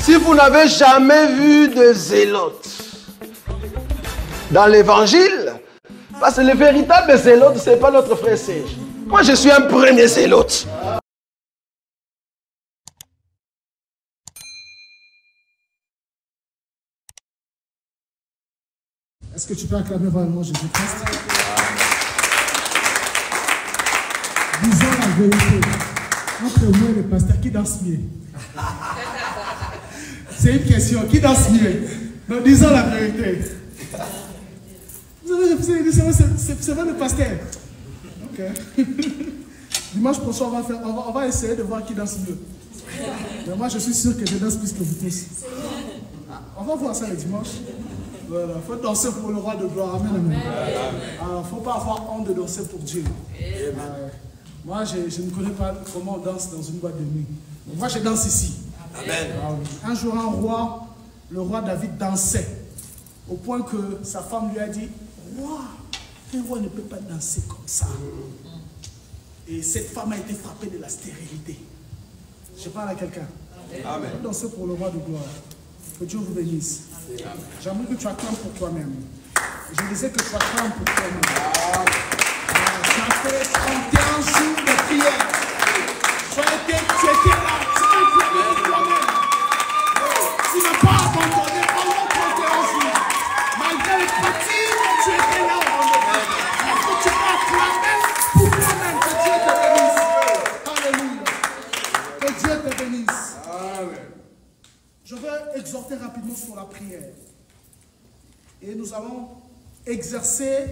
Si vous n'avez jamais vu de zélote dans l'évangile, parce que le véritable zélote, ce n'est pas notre frère Serge. Moi, je suis un premier zélote. Est-ce que tu peux acclamer vraiment Jésus-Christ? Disons la vérité. Entre moi et le pasteur, qui danse mieux? C'est une question. Qui danse mieux? Donc, disons la vérité. C'est vrai le pasteur. Ok. Dimanche prochain, on va essayer de voir qui danse mieux. Mais moi, je suis sûr que je danse plus que vous tous. On va voir ça le dimanche. Voilà, il faut danser pour le roi de gloire. Amen, amen. Il ne faut pas avoir honte de danser pour Dieu. Moi, je ne connais pas comment on danse dans une boîte de nuit. Moi, je danse ici. Amen. Un jour, le roi David dansait au point que sa femme lui a dit, roi, un roi ne peut pas danser comme ça. Et cette femme a été frappée de la stérilité. Je parle à quelqu'un. Amen. Danser pour le roi de gloire. Que Dieu vous bénisse. J'aimerais que tu acclames pour toi-même. Je disais que tu acclames pour toi-même. Tu as fait 31 jours de prière. Tu étais là, tu as acclamé pour toi-même. Tu n'as pas abandonné pendant 31 jours. Malgré les fatigues, tu étais là au rendez-vous. Est-ce que tu peux acclamer pour toi-même? Que Dieu te bénisse. Alléluia. Que Dieu te bénisse. Amen. Je veux exhorter rapidement sur la prière. Et nous allons exercer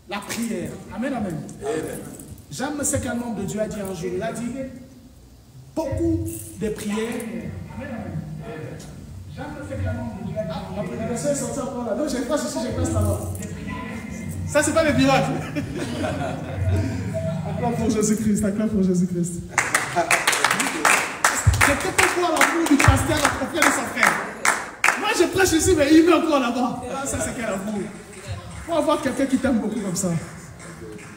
la prière. Amen, amen. J'aime ce qu'un homme de Dieu a dit un jour. Il a dit, beaucoup de prières. Amen, amen. J'aime ce qu'un homme de Dieu a dit. La prédication est sortie encore là. Donc je passe ici, je passe là-bas. Ça, c'est pas le miracle. Acclame pour Jésus-Christ, acclame pour Jésus-Christ. Quelqu'un peut voir l'amour du pasteur auprès de son frère. Moi, je prêche ici, mais il met encore là-bas. Ah, ça, c'est quel amour. Il faut avoir quelqu'un qui t'aime beaucoup comme ça.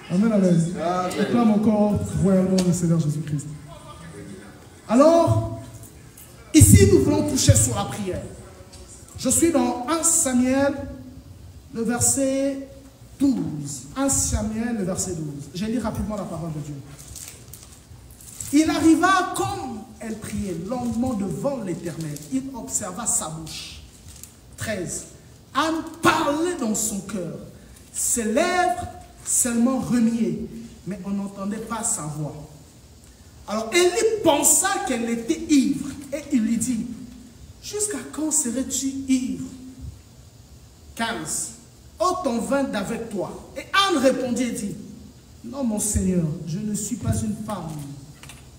Amen, amen. Acclame encore royalement le Seigneur Jésus-Christ. Alors, ici, nous voulons toucher sur la prière. Je suis dans 1 Samuel, le verset 12. 1 Samuel, le verset 12. Je lis rapidement la parole de Dieu. Il arriva comme elle priait longuement devant l'Éternel. Il observa sa bouche. 13. Anne parlait dans son cœur. Ses lèvres seulement remuaient, mais on n'entendait pas sa voix. Alors Élie pensa qu'elle était ivre et il lui dit, jusqu'à quand serais-tu ivre? 15. Ôte ton vin d'avec toi. Et Anne répondit et dit, non mon Seigneur, je ne suis pas une femme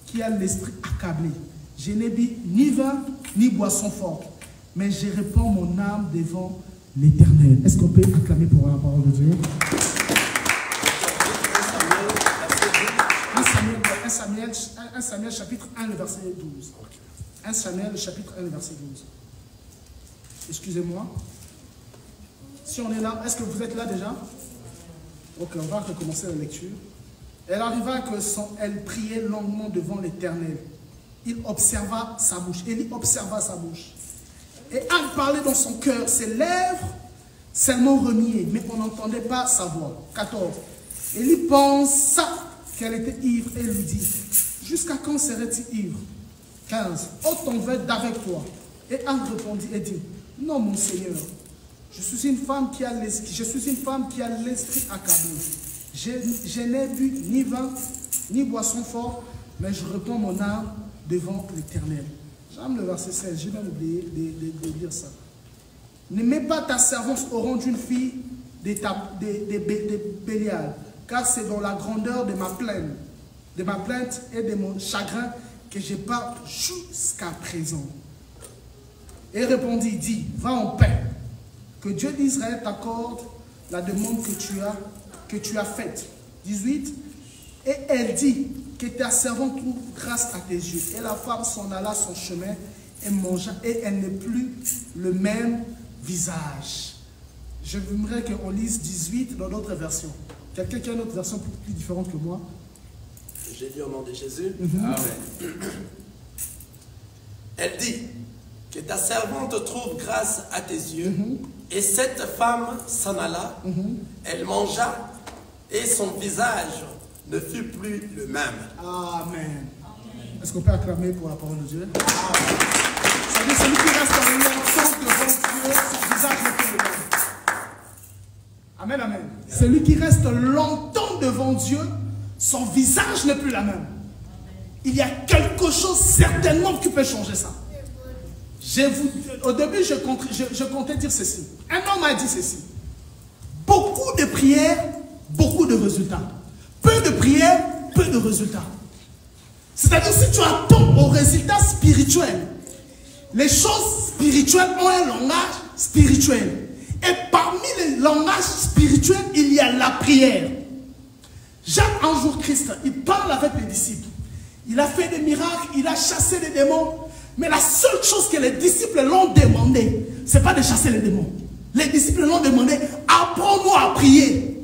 qui a l'esprit accablé. Je n'ai bu ni vin, ni boisson forte, mais je répands mon âme devant l'Éternel. Est-ce qu'on peut acclamer pour la parole de Dieu? 1 Samuel chapitre 1, le verset 12. 1 Samuel chapitre 1, le verset 12. Excusez-moi. Si on est là, est-ce que vous êtes là déjà? Ok, on va recommencer la lecture. Elle arriva que elle priait longuement devant l'Éternel. Il observa sa bouche. Élie observa sa bouche. Et Anne parlait dans son cœur. Ses lèvres seulement remuaient, mais on n'entendait pas sa voix. 14. Élie pensa qu'elle était ivre et lui dit, jusqu'à quand serais-tu ivre? 15. Ôte ton vin d'avec toi. Et Anne répondit et dit, non mon Seigneur, je suis une femme qui a l'esprit accablé. Je n'ai bu ni vin, ni boisson forte, mais je répands mon âme devant l'Éternel. J'aime le verset 16, j'ai même oublié de dire ça. Ne mets pas ta servante au rang d'une fille de Bélial, car c'est dans la grandeur de ma plainte et de mon chagrin que je parle jusqu'à présent. Et répondit, dit, va en paix, que Dieu d'Israël t'accorde la demande que tu as faite. 18. Et elle dit que ta servante trouve grâce à tes yeux. Et la femme s'en alla son chemin et mangea, et elle n'est plus le même visage. Je voudrais qu'on lise 18 dans d'autres versions. Quelqu'un qui a une autre version plus différente que moi? J'ai lu au nom de Jésus. Amen. Elle dit, que ta servante trouve grâce à tes yeux. Et cette femme s'en alla, elle mangea, et son visage ne fut plus le même. Amen. Est-ce qu'on peut acclamer pour la parole de Dieu? Ça veut dire celui qui reste longtemps devant Dieu, son visage ne plus le même. Amen, amen. Celui qui reste longtemps devant Dieu, son visage n'est plus la même. Il y a quelque chose certainement qui peut changer ça. Au début, je comptais dire ceci. Un homme a dit ceci. Beaucoup de prières, beaucoup de résultats. Peu de prières, peu de résultats. C'est-à-dire, si tu attends aux résultats spirituels, les choses spirituelles ont un langage spirituel. Et parmi les langages spirituels, il y a la prière. Jacques, un jour Christ, il parle avec les disciples. Il a fait des miracles, il a chassé des démons. Mais la seule chose que les disciples l'ont demandé, ce n'est pas de chasser les démons. Les disciples l'ont demandé, apprends-moi à prier.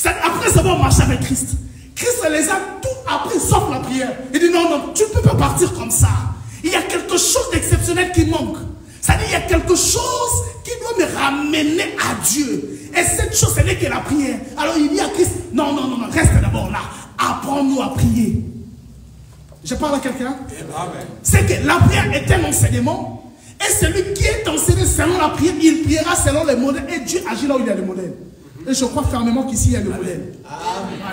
Après avoir marché avec Christ, Christ les a tout appris sauf la prière. Il dit non, non, tu ne peux pas partir comme ça. Il y a quelque chose d'exceptionnel qui manque. C'est-à-dire, il y a quelque chose qui doit me ramener à Dieu. Et cette chose, ce n'est que la prière. Alors il dit à Christ, non, non, non, non, reste d'abord là. Apprends-nous à prier. Je parle à quelqu'un? C'est que la prière est un enseignement. Et celui qui est enseigné selon la prière, il priera selon les modèles. Et Dieu agit là où il y a les modèles. Et je crois fermement qu'ici il y a le modèle.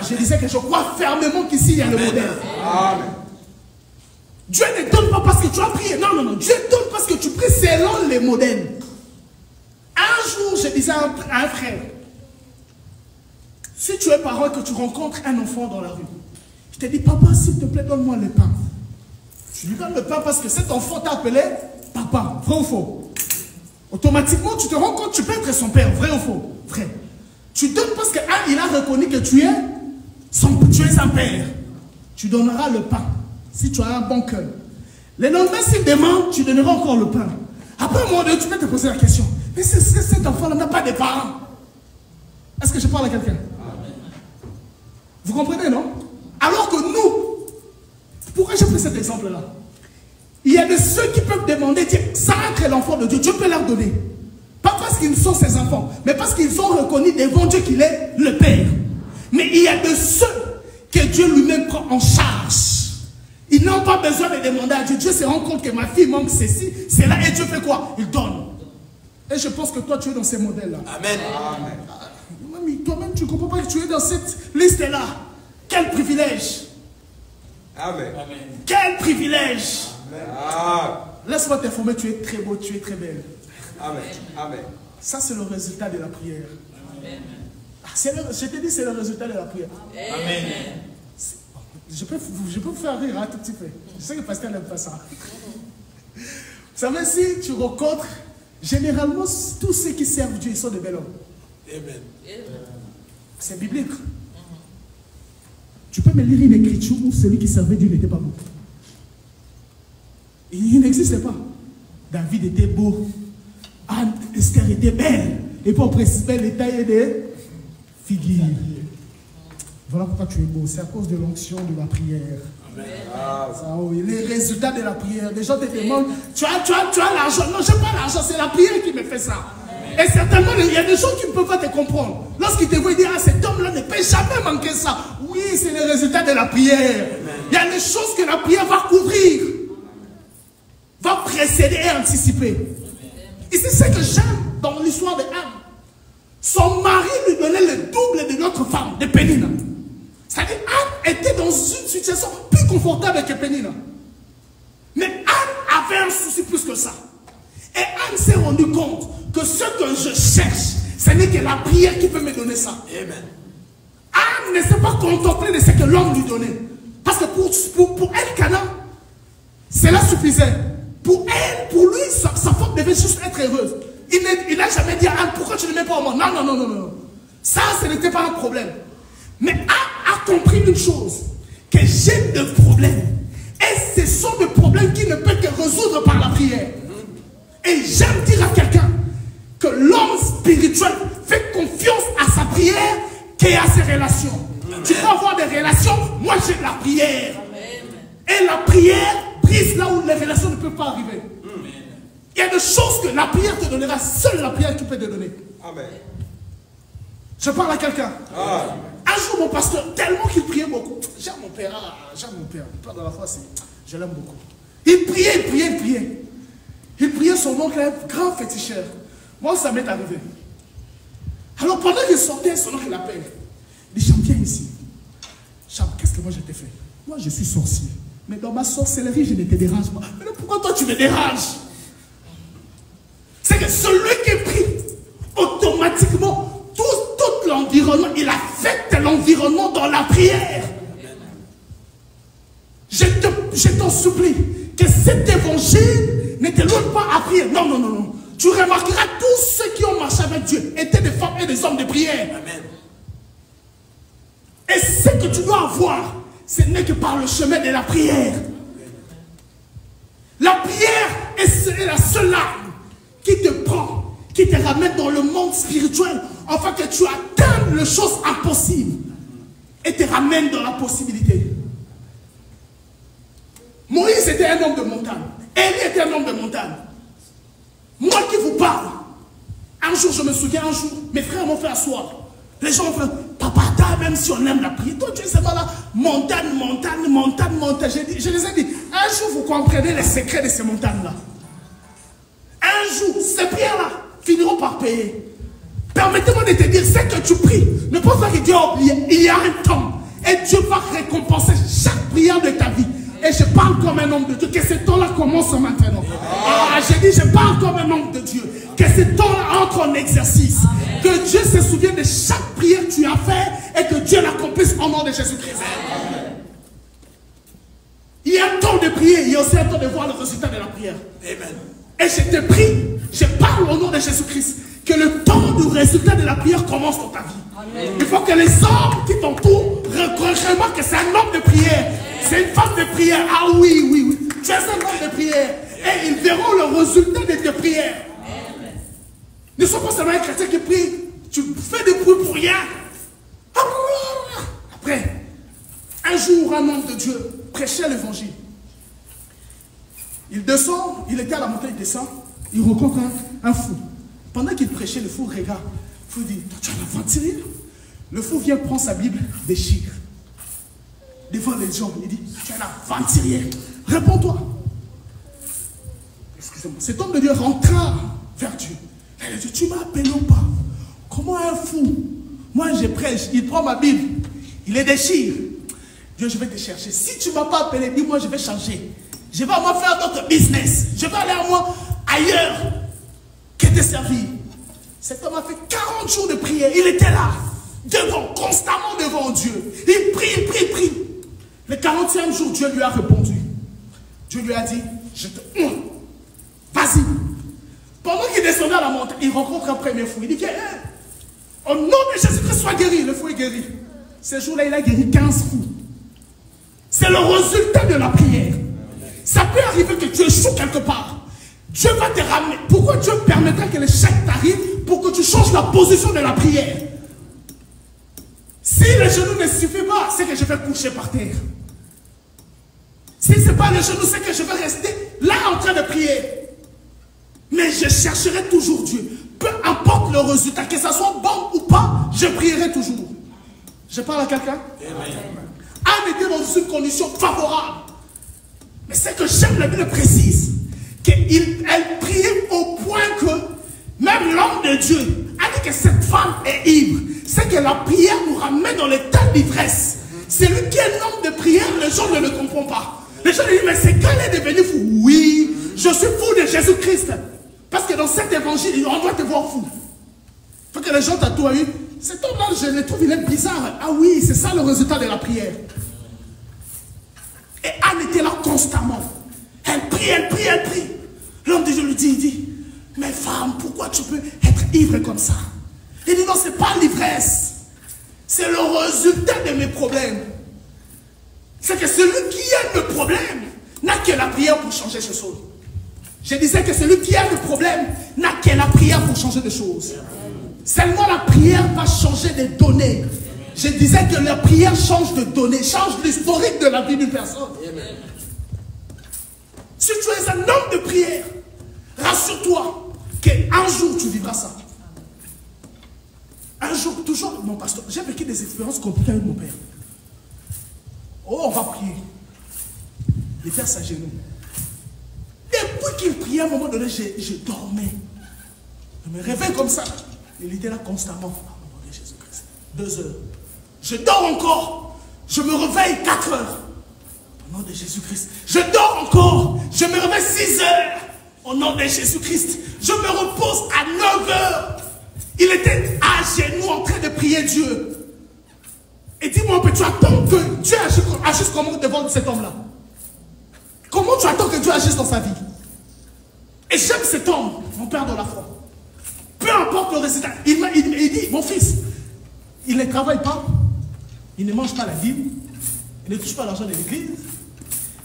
Je disais que je crois fermement qu'ici il y a le modèle. Amen. Dieu ne donne pas parce que tu as prié. Non, non, non. Dieu donne parce que tu pries selon les modèles. Un jour, je disais à un frère, si tu es parent et que tu rencontres un enfant dans la rue, je te dis, papa, s'il te plaît, donne-moi le pain. Tu lui donnes le pain parce que cet enfant t'a appelé papa. Vrai ou faux? Automatiquement, tu te rends compte, tu peux être son père. Vrai ou faux? Vrai. Tu donnes parce qu'il a reconnu que tu es un père. Tu donneras le pain. Si tu as un bon cœur. Le lendemain, s'il demande, tu donneras encore le pain. Après un moment donné, tu peux te poser la question. Mais cet enfant-là n'a pas de parents. Est-ce que je parle à quelqu'un? Vous comprenez, non? Alors que nous, pourquoi j'ai pris cet exemple-là? Il y a de ceux qui peuvent demander, dire, ça entre l'enfant de Dieu, Dieu peut leur donner. Pas parce qu'ils sont ses enfants, mais parce qu'ils ont reconnu devant Dieu qu'il est le Père. Mais il y a de ceux que Dieu lui-même prend en charge. Ils n'ont pas besoin de demander à Dieu. Dieu se rend compte que ma fille manque ceci, c'est là, et Dieu fait quoi? Il donne. Et je pense que toi, tu es dans ces modèles-là. Amen. Amen. Toi-même, tu ne comprends pas que tu es dans cette liste-là. Quel privilège. Amen. Quel privilège. Laisse-moi t'informer, tu es très beau, tu es très belle. Amen. Amen. Ça, c'est le résultat de la prière. Amen. Je te dis, c'est le résultat de la prière. Amen. Je peux vous faire rire un tout petit peu. Je sais que le pasteur n'aime pas ça. Vous savez, si tu rencontres, généralement, tous ceux qui servent Dieu, ils sont de bel hommes. Amen. C'est biblique. Tu peux me lire une écriture où celui qui servait Dieu n'était pas beau. Il n'existait pas. David était beau. Anne, Esther était belle. Et pour préciser, les tailles des figues. Voilà pourquoi tu es beau. C'est à cause de l'onction de la prière. Ça, oui. Les résultats de la prière. Les gens te demandent, tu as l'argent. Non, je n'ai pas l'argent. C'est la prière qui me fait ça. Et certainement, il y a des gens qui ne peuvent pas te comprendre. Lorsqu'ils te voient, ils disent, ah, cet homme-là ne peut jamais manquer ça. Oui, c'est le résultat de la prière. Il y a des choses que la prière va couvrir. Va précéder et anticiper. Et c'est ce que j'aime dans l'histoire de Anne. Son mari lui donnait le double de notre femme, de Pénina. C'est-à-dire Anne était dans une situation plus confortable que Pénina. Mais Anne avait un souci plus que ça. Et Anne s'est rendue compte que ce que je cherche, ce n'est que la prière qui peut me donner ça. Amen. Anne ne s'est pas contemplée de ce que l'homme lui donnait. Parce que pour elle, Cana, cela suffisait. Pour elle, pour lui, sa femme devait juste être heureuse. Il n'a jamais dit à Anne, pourquoi tu ne mets pas au monde? Non, non, non, non, non. Ça, ce n'était pas un problème. Mais Anne a compris une chose, que j'ai des problèmes. Et ce sont des problèmes qui ne peuvent que résoudre par la prière. Et j'aime dire à quelqu'un que l'homme spirituel fait confiance à sa prière qu'à ses relations. Amen. Tu peux avoir des relations, moi j'ai la prière. Amen. Et la prière brise là où les relations ne peuvent pas arriver. Amen. de choses que la prière te donnera. Seule la prière qui peut te donner. Amen. Je parle à quelqu'un. Ah. Un jour, mon pasteur, tellement qu'il priait beaucoup. J'aime mon père. J'aime mon père. Mon père dans la foi, je l'aime beaucoup. Il priait, il priait, il priait. Il priait, son oncle est un grand féticheur. Moi, ça m'est arrivé. Alors, pendant qu'il sortait, son oncle l'appelle. Il dit, Cham, viens ici. Cham, qu'est-ce que moi je t'ai fait? Moi, je suis sorcier. Mais dans ma sorcellerie, je ne te dérange pas. Mais pourquoi toi, tu me déranges? C'est que celui qui prie, automatiquement, tout l'environnement, il affecte l'environnement dans la prière. Je t'en supplie, que cet évangile ne t'éloigne pas à prier. Non, non, non, non. Tu remarqueras tous ceux qui ont marché avec Dieu étaient des femmes et des hommes de prière. Amen. Et ce que tu dois avoir, ce n'est que par le chemin de la prière. La prière est la seule arme qui te prend, qui te ramène dans le monde spirituel, afin que tu atteignes les choses impossibles et te ramène dans la possibilité. Moïse était un homme de montagne. Élie était un homme de montagne. Moi qui vous parle, un jour, je me souviens, un jour, mes frères m'ont fait asseoir. Les gens m'ont fait, papa, même si on aime la prière, toi tu es seulement là, montagne, montagne, montagne, montagne. Je les ai dit, un jour vous comprendrez les secrets de ces montagnes-là. Un jour, ces prières-là finiront par payer. Permettez-moi de te dire, c'est que tu pries. Ne pense pas que Dieu a oublié. Il y a un temps. Et Dieu va récompenser chaque prière de ta vie. Et je parle comme un homme de Dieu. Que ce temps-là commence maintenant. Ah, j'ai dit, je parle comme un homme de Dieu. Que ce temps-là entre en exercice. Que Dieu se souvienne de chaque prière que tu as fait et que Dieu l'accomplisse au nom de Jésus-Christ. Il y a un temps de prier, il y a aussi un temps de voir le résultat de la prière. Amen. Et je te prie, je parle au nom de Jésus-Christ, que le temps du résultat de la prière commence dans ta vie. Amen. Il faut que les hommes qui t'entourent remarquent que c'est un homme de prière. C'est une femme de prière. Ah oui, oui, oui. Tu es un homme de prière. Et ils verront le résultat de tes prières. Ne sois pas seulement un chrétien qui prie. Tu fais des bruits pour rien. Après, un jour, un homme de Dieu prêchait l'évangile. Il descend, il était à la montagne, il descend, il rencontre un fou. Pendant qu'il prêchait, le fou regarde. Le fou dit, toi, tu es un aventurier. Le fou vient prendre sa Bible, déchire. Devant les gens, il dit, tu es un aventurier. Réponds-toi. Excusez-moi. Cet homme de Dieu rentra vers Dieu. Il dit, tu m'as appelé ou pas? Comment un fou? Moi, je prêche, il prend ma Bible, il les déchire. Dieu, je vais te chercher. Si tu ne m'as pas appelé, dis-moi, je vais changer. Je vais à moi faire d'autres business. Je vais aller à moi ailleurs que te servir. Cet homme a fait 40 jours de prière. Il était là, constamment devant Dieu. Il prie, il prie, il prie. Le 40e jour, Dieu lui a répondu. Dieu lui a dit, je te... Vas-y. Pendant qu'il descendait à la montagne, il rencontre un premier fou. Il dit, au nom de Jésus-Christ, sois guéri. Le fou est guéri. Ce jour-là, il a guéri 15 fous. C'est le résultat de la prière. Ça peut arriver que tu échoues quelque part. Dieu va te ramener. Pourquoi Dieu permettra que l'échec t'arrive? Pour que tu changes la position de la prière. Si le genou ne suffit pas, c'est que je vais coucher par terre. Si ce n'est pas le genou, c'est que je vais rester là en train de prier. Mais je chercherai toujours Dieu. Peu importe le résultat, que ça soit bon ou pas, je prierai toujours. Je parle à quelqu'un? Anne était dans une condition favorable. Mais c'est que j'aime la Bible précise. Elle priait au point que même l'homme de Dieu a dit que cette femme est ivre. C'est que la prière nous ramène dans l'état d'ivresse. Celui qui est un homme de prière, les gens ne le comprennent pas. Les gens disent, mais c'est quand elle est devenue fou? Oui, je suis fou de Jésus-Christ. Parce que dans cet évangile, on doit te voir fou. Il faut que les gens t'attouent. Cet homme-là, je le trouve, il est bizarre. Ah oui, c'est ça le résultat de la prière. Et Anne était là constamment. Elle prie, elle prie, elle prie. L'homme de Dieu lui dit, il dit, mais femme, pourquoi tu peux être ivre comme ça? Il dit, non, ce n'est pas l'ivresse. C'est le résultat de mes problèmes. C'est que celui qui a le problème n'a que la prière pour changer ces choses. Je disais que celui qui a le problème n'a que la prière pour changer des choses. Seulement la prière va changer des données. Je disais que la prière change de données, change l'historique de la vie d'une personne. Si tu es un homme de prière, rassure-toi. vivra ça. Un jour, toujours, mon pasteur, j'ai vécu des expériences compliquées avec mon père. Oh, on va prier. Il était à sa genou. Depuis qu'il priait, à un moment donné, je dormais. Je me réveille comme ça. Il était là constamment. Au nom de Jésus-Christ. 2 heures. Je dors encore. Je me réveille 4 heures. Au nom de Jésus-Christ. Je dors encore. Je me réveille 6 heures. Au nom de Jésus-Christ. Je me repose à 9 heures. Il était à genoux en train de prier Dieu. Et dis-moi un peu, tu attends que Dieu agisse comment devant cet homme-là? Comment tu attends que Dieu agisse dans sa vie? Et j'aime cet homme, mon père de la foi. Peu importe le résultat. Il dit, mon fils, il ne travaille pas, il ne mange pas la dîme, il ne touche pas l'argent de l'église,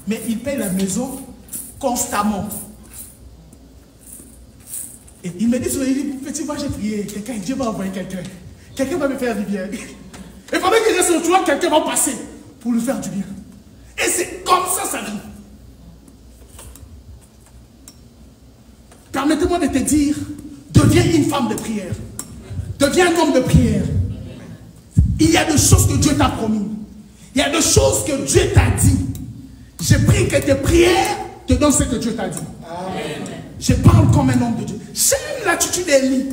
mais il paye la maison constamment. Et il me dit, petit, moi j'ai prié, Dieu va envoyer quelqu'un. Quelqu'un va me faire du bien. Et pendant qu'il reste sur toi, quelqu'un va passer pour lui faire du bien. Et c'est comme ça sa vie. Permettez-moi de te dire, deviens une femme de prière. Deviens un homme de prière. Il y a des choses que Dieu t'a promis. Il y a des choses que Dieu t'a dit. Je prie que tes prières te donnent ce que Dieu t'a dit. Amen. Je parle comme un homme de Dieu. J'aime l'attitude d'Élie.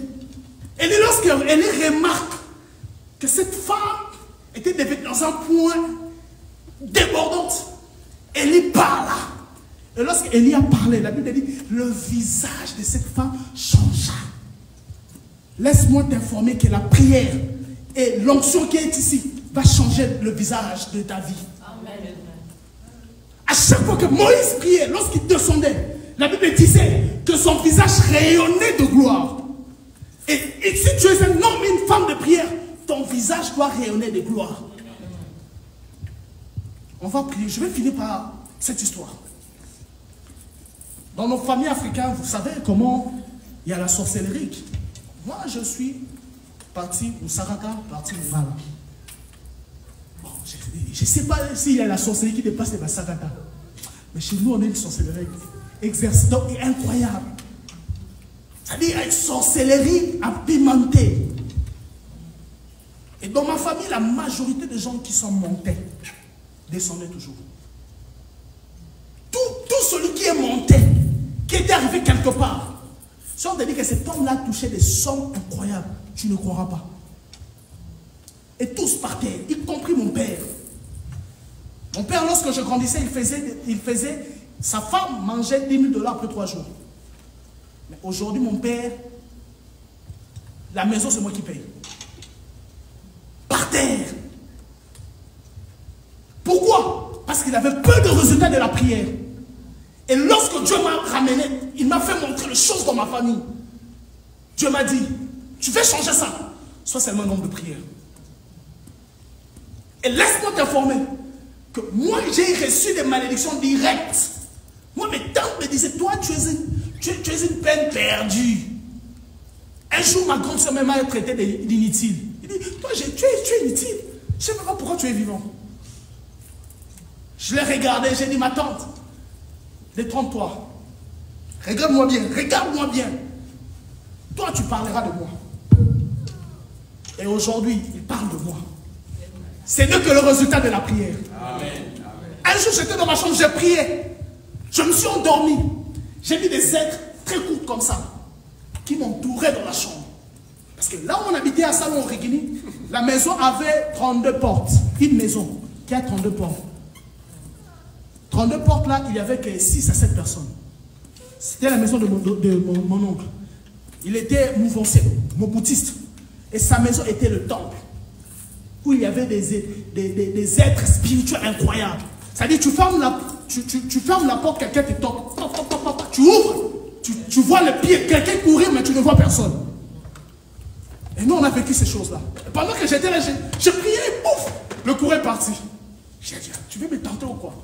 Élie, lorsqu'Élie remarque que cette femme était devenue dans un point débordante, Élie parle. Et lorsqu'Élie a parlé, la Bible dit, le visage de cette femme changea. Laisse-moi t'informer que la prière et l'onction qui est ici va changer le visage de ta vie. Amen. À chaque fois que Moïse priait, lorsqu'il descendait, la Bible disait que son visage rayonnait de gloire. Et si tu es un homme et une femme de prière, ton visage doit rayonner de gloire. On va prier. Je vais finir par cette histoire. Dans nos familles africaines, vous savez comment il y a la sorcellerie. Moi, je suis parti au Saraka, parti au Mala. Bon, je ne sais pas s'il y a la sorcellerie qui dépasse les Saraka. Mais chez nous, on a une sorcellerie exercitante et incroyable. C'est-à-dire une sorcellerie apimentée. Et dans ma famille, la majorité des gens qui sont montés descendaient toujours. Tout celui qui est monté, qui était arrivé quelque part, si on te dit que cet homme-là touchait des sommes incroyables, tu ne croiras pas. Et tous partaient, y compris mon père. Mon père, lorsque je grandissais, sa femme mangeait 10 000 $ après 3 jours. Mais aujourd'hui, mon père, la maison, c'est moi qui paye. Par terre. Pourquoi? Parce qu'il avait peu de résultats de la prière. Et lorsque Dieu m'a ramené, il m'a fait montrer les choses dans ma famille. Dieu m'a dit, tu veux changer ça? Sois seulement un homme de prière. Et laisse-moi t'informer que moi, j'ai reçu des malédictions directes. Moi, mes tantes me disaient, toi, tu es une peine perdue. Un jour, ma grande soeur m'a traité d'inutile. Il dit, toi, tu es inutile. Je ne sais pas pourquoi tu es vivant. Je l'ai regardé, j'ai dit, ma tante, détrompe-toi. Regarde-moi bien, regarde-moi bien. Toi, tu parleras de moi. Et aujourd'hui, il parle de moi. C'est mieux que le résultat de la prière. Amen. Un jour, j'étais dans ma chambre, j'ai prié. Je me suis endormi. J'ai vu des êtres très courts comme ça, qui m'entouraient dans la chambre. Parce que là où on habitait à Salon-Rigini, la maison avait 32 portes. Une maison qui a 32 portes. 32 portes là, il n'y avait que 6 à 7 personnes. C'était la maison de mon oncle. Il était mouvancier, moboutiste. Et sa maison était le temple. Où il y avait des êtres spirituels incroyables. C'est-à-dire, tu fermes la porte, quelqu'un te toque. Tu ouvres, tu vois le pied, quelqu'un courir, mais tu ne vois personne. Et nous, on a vécu ces choses-là. Pendant que j'étais là, j'ai prié et pouf, le courant est parti. J'ai dit, tu veux me tenter ou quoi?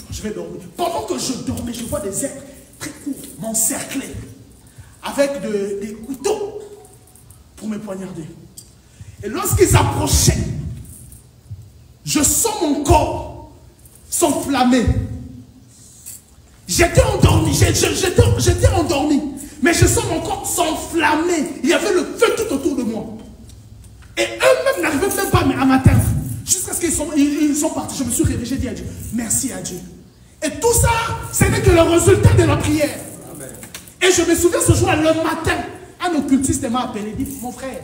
Je vais dormir. Pendant que je dormais, je vois des êtres très courts m'encercler avec des couteaux pour me poignarder. Et lorsqu'ils approchaient, je sens mon corps s'enflammer. J'étais endormi, j'étais endormi. Mais je sens mon corps s'enflammer. Il y avait le feu tout autour de moi. Et eux-mêmes n'arrivaient même pas à m'atteindre. Jusqu'à ce qu'ils sont partis. Je me suis réveillé, j'ai dit à Dieu, merci à Dieu. Et tout ça, ce n'est que le résultat de la prière. Amen. Et je me souviens ce jour-là, le matin, un occultiste m'a appelé, il dit, mon frère,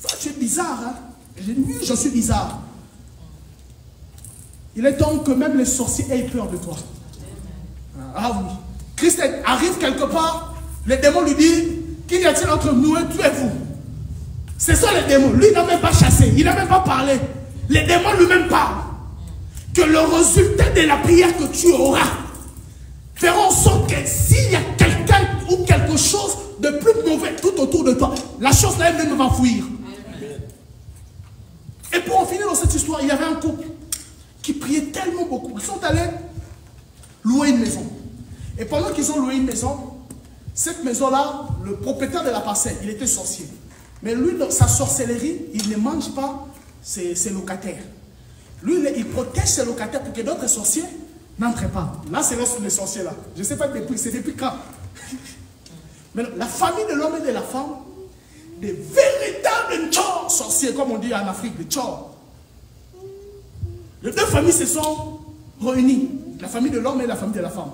toi tu es bizarre. Hein? J'ai dit, oui, je suis bizarre. Il est temps que même les sorciers aient peur de toi. Ah oui. Christ arrive quelque part, les démons lui disent, qu'il y a-t-il entre nous et tu et vous? Ce sont les démons. Lui n'a même pas chassé, il n'a même pas parlé. Les démons lui-même parlent. Que le résultat de la prière que tu auras fera en sorte que s'il y a quelqu'un ou quelque chose de plus mauvais tout autour de toi, la chose là elle-même va fuir. Amen. Et pour en finir dans cette histoire, il y avait un couple qui priait tellement beaucoup. Ils sont allés louer une maison. Et pendant qu'ils ont loué une maison, cette maison-là, le propriétaire de la parcelle, il était sorcier. Mais lui, dans sa sorcellerie, il ne mange pas ses locataires. Lui, il protège ses locataires pour que d'autres sorciers n'entrent pas. Là, c'est les sorciers là. Je ne sais pas depuis, c'est depuis quand. Mais la famille de l'homme et de la femme, des véritables tchors sorciers, comme on dit en Afrique, des tchors. Les deux familles se sont réunies. La famille de l'homme et la famille de la femme.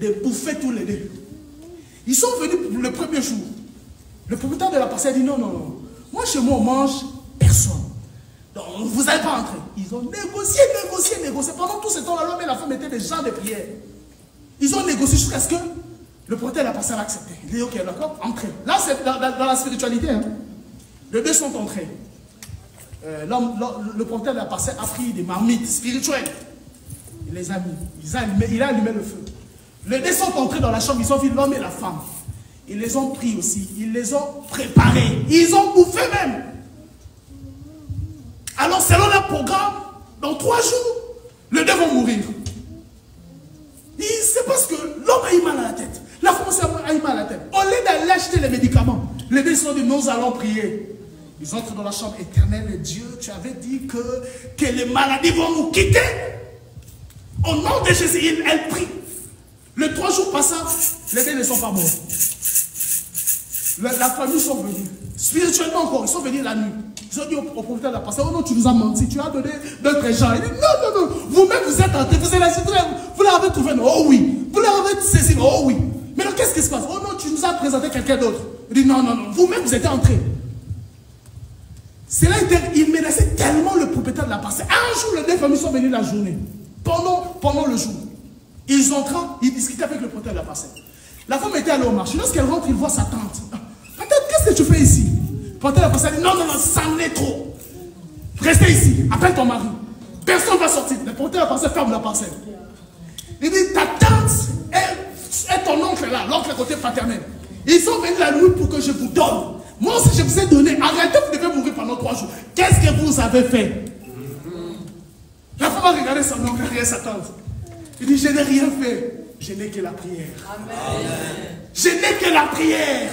Des bouffées tous les deux. Ils sont venus le premier jour. Le propriétaire de la parcelle dit non, non, non. Moi, chez moi, on mange personne. Donc, vous n'allez pas entrer. Ils ont négocié, négocié, négocié. Pendant tout ce temps-là, l'homme et la femme étaient des gens de prière. Ils ont négocié jusqu'à ce que le propriétaire de la parcelle a accepté. Il dit, ok, d'accord, entrez. Là, c'est dans la spiritualité. Hein. Les deux sont entrés. Le propriétaire de la parcelle a pris des marmites spirituelles. Il les a mis. Il a allumé le feu. Les deux sont entrés dans la chambre. Ils ont vu l'homme et la femme. Ils les ont pris aussi. Ils les ont préparés. Ils ont bouffé même. Alors, selon leur programme, dans 3 jours, les deux vont mourir. C'est parce que l'homme a eu mal à la tête. La femme a eu mal à la tête. Au lieu d'aller acheter les médicaments, les deux sont dit, nous allons prier. Ils entrent dans la chambre éternelle. Dieu, tu avais dit que les maladies vont nous quitter. Au nom de Jésus, elle prie. Les 3 jours passants, les deux ne sont pas morts. La famille sont venus. Spirituellement encore, ils sont venus la nuit. Ils ont dit au propriétaire de la parcelle, oh non, tu nous as menti, tu as donné d'autres gens. Il dit, non, non, non, vous-même vous êtes entrés, vous leur avez trouvé, oh oui. Vous leur avez saisi, oh oui. Mais alors qu'est-ce qui se passe? Oh non, tu nous as présenté quelqu'un d'autre. Il dit, non, non, non, vous-même vous êtes entrés. Cela était, il menaçait tellement le propriétaire de la parcelle. Un jour, les deux familles sont venues la journée. Pendant le jour. Ils entraient, ils discutaient avec le propriétaire de la parcelle. La femme était allée au marché. Lorsqu'elle rentre, il voit sa tante. Peut-être, qu'est-ce que tu fais ici? Le propriétaire de la parcelle dit, non, non, non, ça en est trop. Restez ici, appelle ton mari. Personne ne va sortir. Le propriétaire de la parcelle ferme la parcelle. Il dit, ta tante est ton oncle là, l'oncle côté paternel. Ils sont venus la nuit pour que je vous donne. Moi aussi, je vous ai donné. Arrêtez, vous devez mourir pendant 3 jours. Qu'est-ce que vous avez fait? La femme a regardé son oncle, regardé sa tante. Il dit, je n'ai rien fait. Je n'ai que la prière. Amen. Je n'ai que la prière.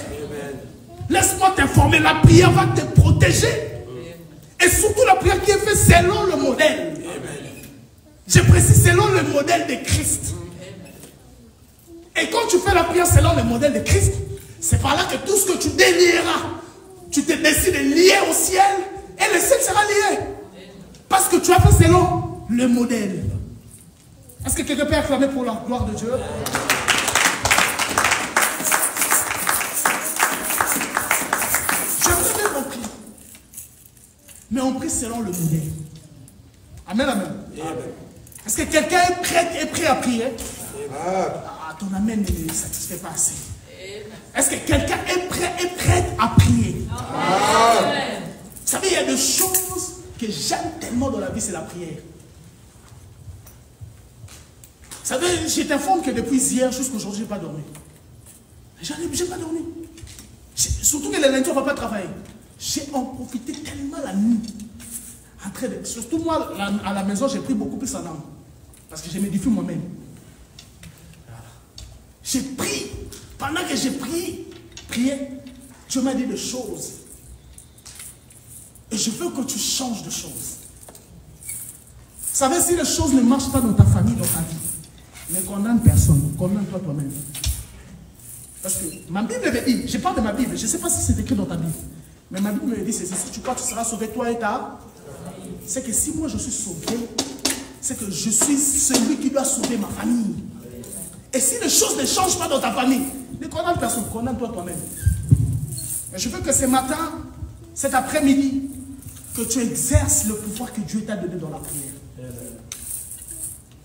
Laisse-moi t'informer, la prière va te protéger. Et surtout la prière qui est faite selon le modèle. Je précise selon le modèle de Christ. Et quand tu fais la prière selon le modèle de Christ, c'est par là que tout ce que tu délieras, tu te décides de lier au ciel et le ciel sera lié. Parce que tu as fait selon le modèle. Est-ce que quelqu'un peut acclamer pour la gloire de Dieu? J'aimerais bien qu'on prie. Mais on prie selon le modèle. Amen, amen. Est-ce que quelqu'un est prêt à prier? Ton amen ne satisfait pas assez. Est-ce que quelqu'un est prêt à prier? Amen. Vous savez, il y a des choses que j'aime tellement dans la vie, c'est la prière. Vous savez, je t'informe que depuis hier jusqu'à aujourd'hui, je n'ai pas dormi. Je n'ai pas dormi. Surtout que les lundis, on ne va pas travailler. J'ai en profité tellement la nuit. Surtout moi, à la maison, j'ai pris beaucoup plus en âme. Parce que je m'édifie moi-même. J'ai pris. Pendant que j'ai prié, Dieu m'a dit des choses. Et je veux que tu changes de choses. Vous savez, si les choses ne marchent pas dans ta famille, dans ta vie, ne condamne personne, condamne-toi toi-même. Parce que ma Bible me dit, je parle de ma Bible, je ne sais pas si c'est écrit dans ta Bible, mais ma Bible me dit, c'est si tu crois que tu seras sauvé, toi et ta, c'est que si moi je suis sauvé, c'est que je suis celui qui doit sauver ma famille. Et si les choses ne changent pas dans ta famille, ne condamne personne, condamne-toi toi-même. Mais je veux que ce matin, cet après-midi, que tu exerces le pouvoir que Dieu t'a donné dans la prière.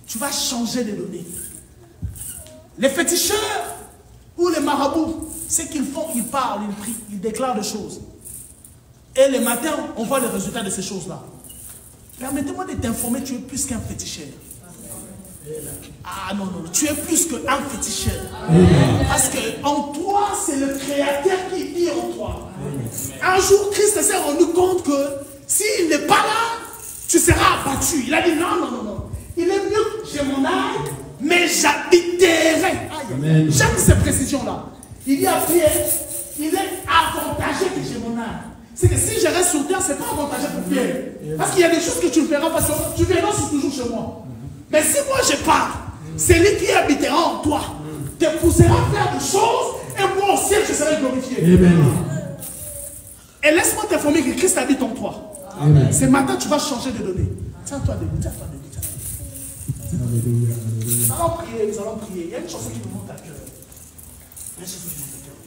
Tu vas changer de données. Les féticheurs ou les marabouts, ce qu'ils font, ils parlent, ils prient, ils déclarent des choses. Et le matin, on voit les résultats de ces choses-là. Permettez-moi de t'informer, tu es plus qu'un féticheur. Ah non, non, tu es plus qu'un féticheur. Parce qu'en toi, c'est le Créateur qui vit en toi. Un jour, Christ s'est rendu compte que s'il n'est pas là, tu seras abattu. Il a dit non, non, non, non. Il est mieux que j'ai mon âme, mais j'habiterai. J'aime ces précisions-là. Il dit à Pierre, il est avantagé que j'ai mon âme. C'est que si je reste sur terre, ce n'est pas avantageux pour Pierre. Parce qu'il y a des choses que tu ne feras pas, tu verras toujours chez moi. Mais si moi je pars, celui qui habitera en toi te poussera à faire des choses et moi aussi je serai glorifié. Amen. Et laisse-moi t'informer que Christ habite en toi. Amen. Ce matin tu vas changer de données. Tiens-toi debout, tiens-toi debout. Alléluia. Nous allons prier, nous allons prier. Il y a une chanson qui me monte à cœur. Il y a une chanson qui me monte à cœur.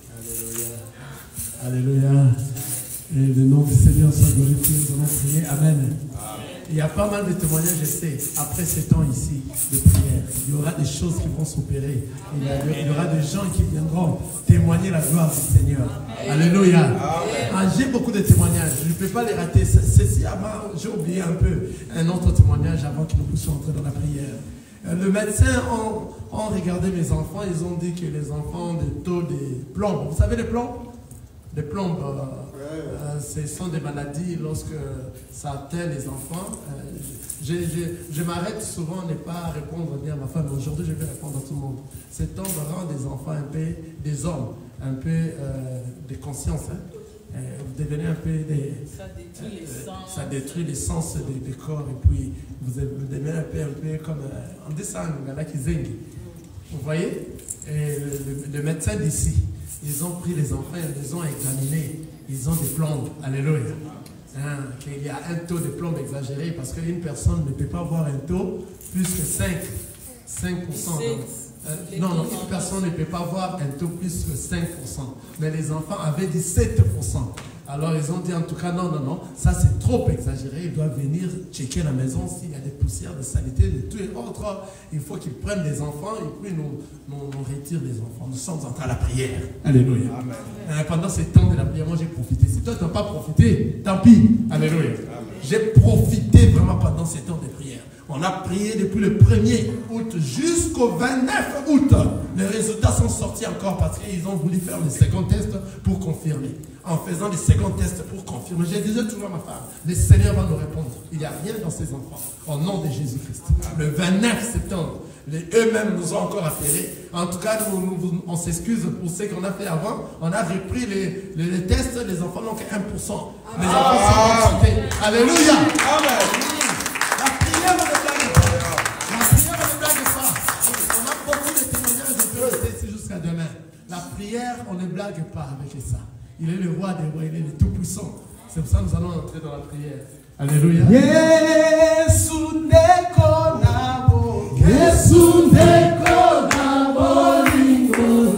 Alléluia. Alléluia. Et le nom du Seigneur soit glorifié. Nous allons prier. Amen. Il y a pas mal de témoignages, je sais, après ces temps ici de prière. Il y aura des choses qui vont s'opérer. Il y aura des gens qui viendront témoigner la gloire du Seigneur. Alléluia. Ah, j'ai beaucoup de témoignages. Je ne peux pas les rater. J'ai oublié un peu un autre témoignage avant que nous puissions entrer dans la prière. Le médecin ont regardé mes enfants. Ils ont dit que les enfants ont des taux de plombes. Vous savez les plombes? Les plombes. Ce sont des maladies lorsque ça atteint les enfants. Je m'arrête souvent à ne pas répondre bien à ma femme. Aujourd'hui, je vais répondre à tout le monde. C'est temps de rendre des enfants un peu, des hommes, un peu de conscience. Hein. Vous devenez un peu des... Ça détruit les sens des corps. Et puis, vous devenez un peu comme un dessin, un qui zingue. Vous voyez? Et le médecin d'ici, ils ont pris les enfants, ils les ont examinés. Ils ont des plombes. Alléluia. Hein, il y a un taux de plombe exagéré parce qu'une personne ne peut pas avoir un taux plus que 5%. Non, une personne ne peut pas avoir un taux plus que 5%. Mais les enfants avaient dit 7%. Alors ils ont dit en tout cas non, non, non, ça c'est trop exagéré. Ils doivent venir checker la maison s'il y a des poussières, des saletés, de tout et autres. Il faut qu'ils prennent des enfants et puis nous retirent les enfants. Nous sommes en train de la prière. Alléluia. Pendant ces temps de la prière, moi j'ai profité. Si toi tu n'as pas profité, tant pis. Alléluia. J'ai profité vraiment pendant ces temps de prière. On a prié depuis le 1er août jusqu'au 29 août. Les résultats sont sortis encore parce qu'ils ont voulu faire le second test pour confirmer. En faisant les second tests pour confirmer, j'ai déjà toujours ma femme, le Seigneur va nous répondre. Il n'y a rien dans ses enfants. Au nom de Jésus-Christ. Le 29 septembre, eux-mêmes nous ont encore appelés. En tout cas, on s'excuse pour ce qu'on a fait avant. On a repris les tests, les enfants n'ont que 1%. Les enfants sont en santé. Alléluia. Amen. La prière, on ne blague pas avec ça. Il est le roi des rois, il est le tout-puissant. C'est pour ça que nous allons entrer dans la prière. Alléluia. Yesu neko nabo. Yesu neko nabo lingo.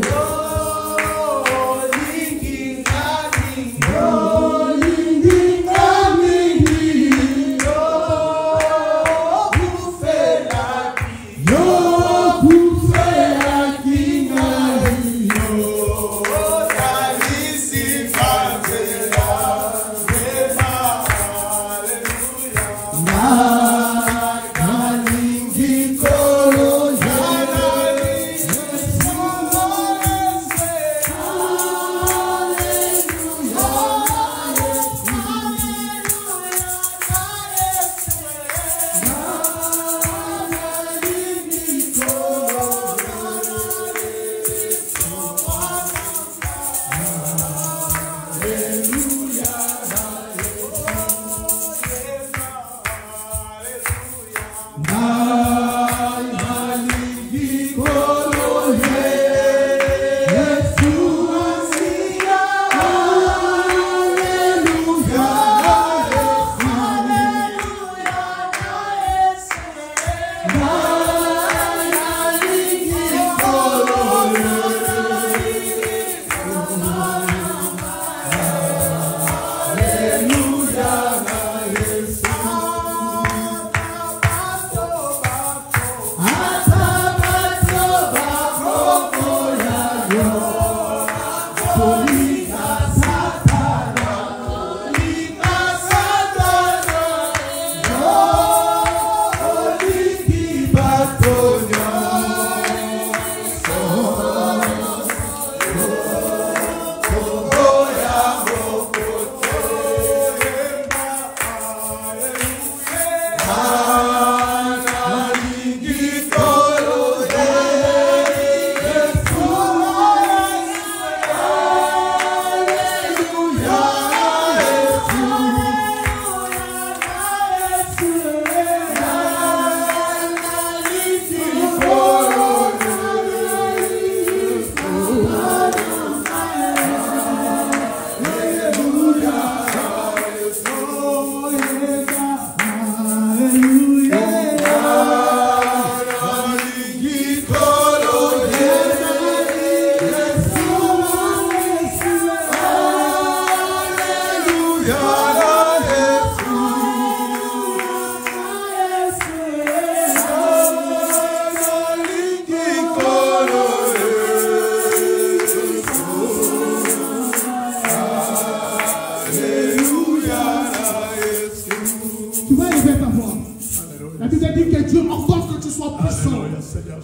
Kalingi kolo ya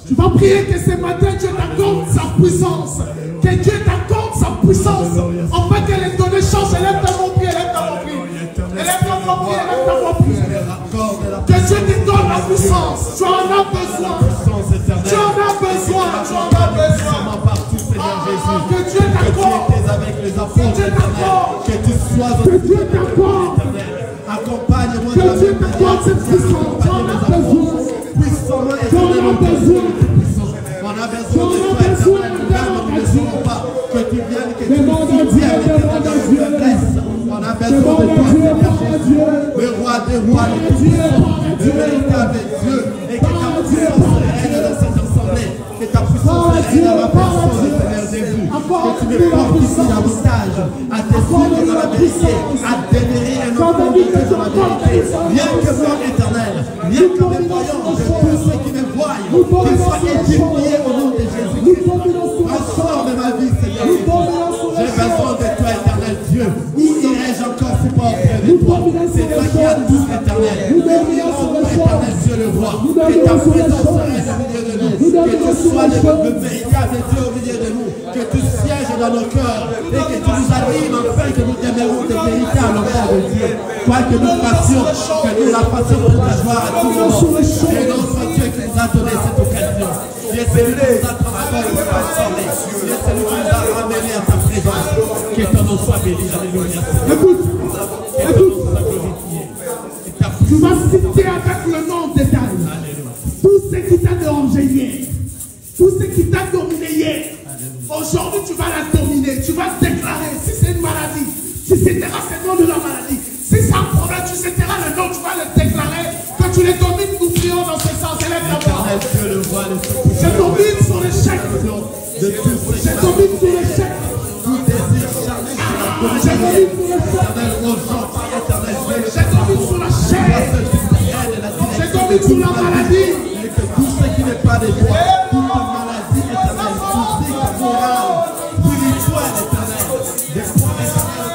Tu vas prier que ce matin Dieu t'accorde sa puissance. Que Dieu t'accorde sa puissance. Enfin que les données changent. Élève ta mon pied, élève ta mon pied. Élève ta mon pied, élève ta mon pied. Que Dieu te donne la puissance. Tu en as besoin. Tu en as besoin. Tu en as besoin. Que Dieu t'accorde. Que Dieu t'accorde. Que tu sois que Dieu t'accorde. Accompagne-moi que Dieu t'accorde cette puissance. Tu en as besoin. puissamment Tu en as besoin. On a besoin de toi, éternel. Nous ne voulons pas que tu viennes, que tu nous soutiennes, éternel, dans notre faiblesse. On a besoin de toi, Seigneur Jésus, le roi des rois, le tout-puissant, le véritable Dieu, et que ta puissance règne dans cette assemblée, que ta puissance règne dans la personne du Seigneur Jésus, que tu me fortifies davantage à te suivre dans la vérité, à demeurer et non conduire dans la vérité. Rien que moi, éternel, rien que mes voyants, de tous ceux qui me voient, qu'ils soient édifiés au nom de Jésus-Christ. Transforme ma vie, Seigneur Jésus. J'ai besoin de toi, éternel Dieu. Où irai-je encore si pas auprès de toi? C'est toi qui as tout, éternel. Éternel Dieu le roi. Que ta présence reste au milieu de nous. Que tu sois le véritable Dieu au milieu de nous. Que tu sièges dans nos cœurs. Et que tu nous animes afin que nous demeurons des véritables enfants de Dieu. Quoi que nous fassions, que nous la fassions pour ta gloire à tout moment. Et notre Dieu qui nous a donné cette occasion. Tu es celui qui nous a transformés, tu es celui qui nous a ramenés à ta présence. Que ton nom soit béni. Alléluia. Écoute, tu vas citer avec le nom de détail tout ce qui t'a dérangé hier, tout ce qui t'a dominé hier. Aujourd'hui, tu vas la dominer, tu vas déclarer. Si c'est une maladie, tu citeras le nom de la maladie. Si c'est un problème, tu citeras le nom, tu vas le déclarer. Que tu les domines, nous prions dans ce sens. Élève la voix. Je domine sur l'échec. Je domine sur l'échec. Je domine sur la chair. Je domine sur la maladie. Et que tout ce qui n'est pas de toi, toute maladie éternelle, physique, morale, spirituelle éternelle, des points éternels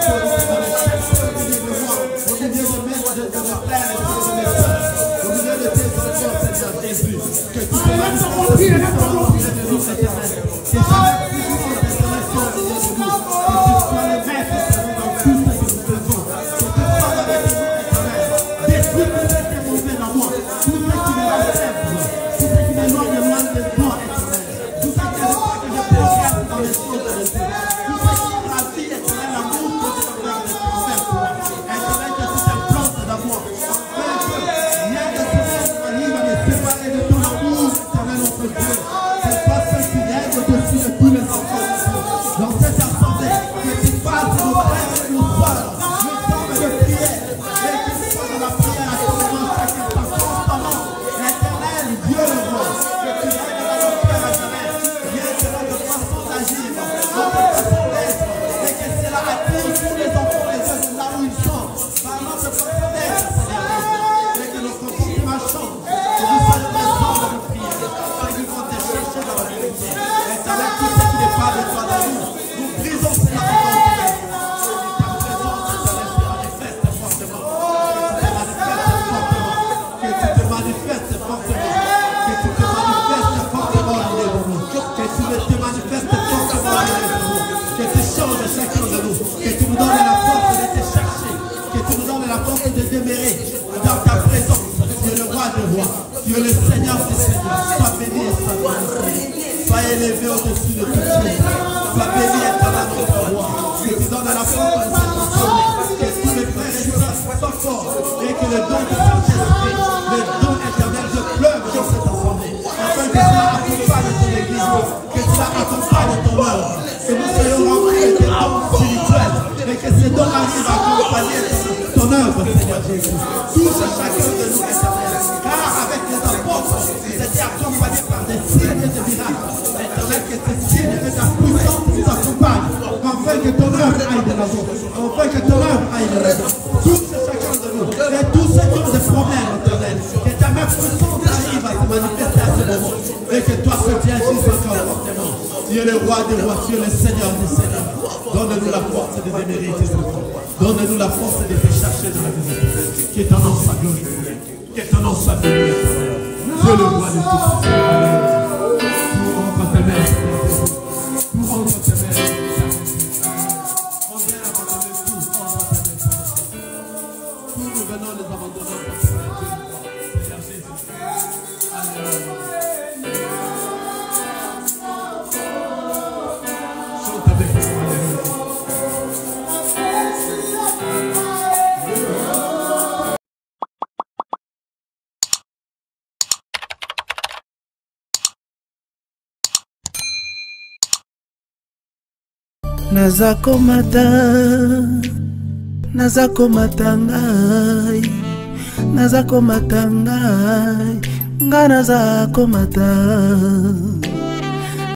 dans le chef au milieu de moi, au milieu de mes frères et de mes soeurs, au milieu de tes enfants, Seigneur Jésus, que tu te manifestes au milieu de nous, éternel, que jamais plus de désolation au milieu de nous, que tu sois le maître éternel dans tout ce que nous faisons, que tu sois avec nous, éternel, détruis tout ce qui est mauvais dans moi, tout ce qui me enlève, tout ce qui m'éloigne de moi, éternel, tout ce qui est pas que je progresse dans les choses de Dieu, tout ce qui est la vie, éternel, l'amour que tu as fait pour toi, éternel, que tu t'implantes dans moi, afin que rien de ce monde arrive à me séparer de ton amour, éternel, notre Dieu. C'est toi seul qui règne au-dessus de tous les enfants dans cette assemblée, que tu fasses nos frères et nos soeurs le temps de prière, et que tu sois dans la prière à ce moment, chaque instant, constamment, éternel, Dieu le roi, que tu règnes dans nos cœurs, éternel, rien que dans notre façon d'agir, dans notre façon d'être, et que cela attire tous les enfants de Dieu là où ils sont, par notre façon d'être, Seigneur, et que notre comportement change, que nous soyons ensemble de prière, afin que nous te chercher dans la vérité, éternel, tout ce qui n'est pas de toi dans nous, nous brisons, Seigneur, ta présence, éternel, se manifeste fortement, que tu te manifestes fortement, que tu te manifestes fortement au milieu de nous, que tu te manifestes fortement au milieu de nous, que tu changes chacun de nous, que tu nous donnes la force de te chercher, que tu nous donnes la force de demeurer dans ta présence. Tu es le roi des rois, tu es le Seigneur des seigneurs. Sois béni et sois glorifié, sois élevé au-dessus de toutes choses. Sois béni éternel notre roi, que tu donnes la force de cette assemblée, que tous les frères et sœurs soient forts et que le don de Saint-Esprit, le don éternel de pleuve dans cette assemblée, afin que cela accompagne ton église, que cela accompagne ton œuvre, que nous soyons remplis de tes dons spirituels et que ces dons arrivent à accompagner ton œuvre, Seigneur Jésus. Touche chacun de nous, éternel, car avec les apôtres, ils étaient accompagnés par des signes et des miracles. Éternel, que ces signes et ta puissance nous accompagnent, afin que ton œuvre aille de l'avant, afin que ton œuvre aille de l'avant. Touche chacun de nous, et tous ceux qui ont des problèmes, éternel, que ta même puissance arrive à se manifester à ce moment, et que toi, que tu agisses encore fortement. Tu es le roi des rois, tu es le Seigneur des seigneurs. Donne-nous la force de démériter tes enfants. Donne-nous la force de te chercher dans la vérité. Que ton nom soit glorifié. Que ton nom soit béni. Dieu le roi de tous. Amen. Nazakomata ngai, nazakomata ngai, nga nazakomata.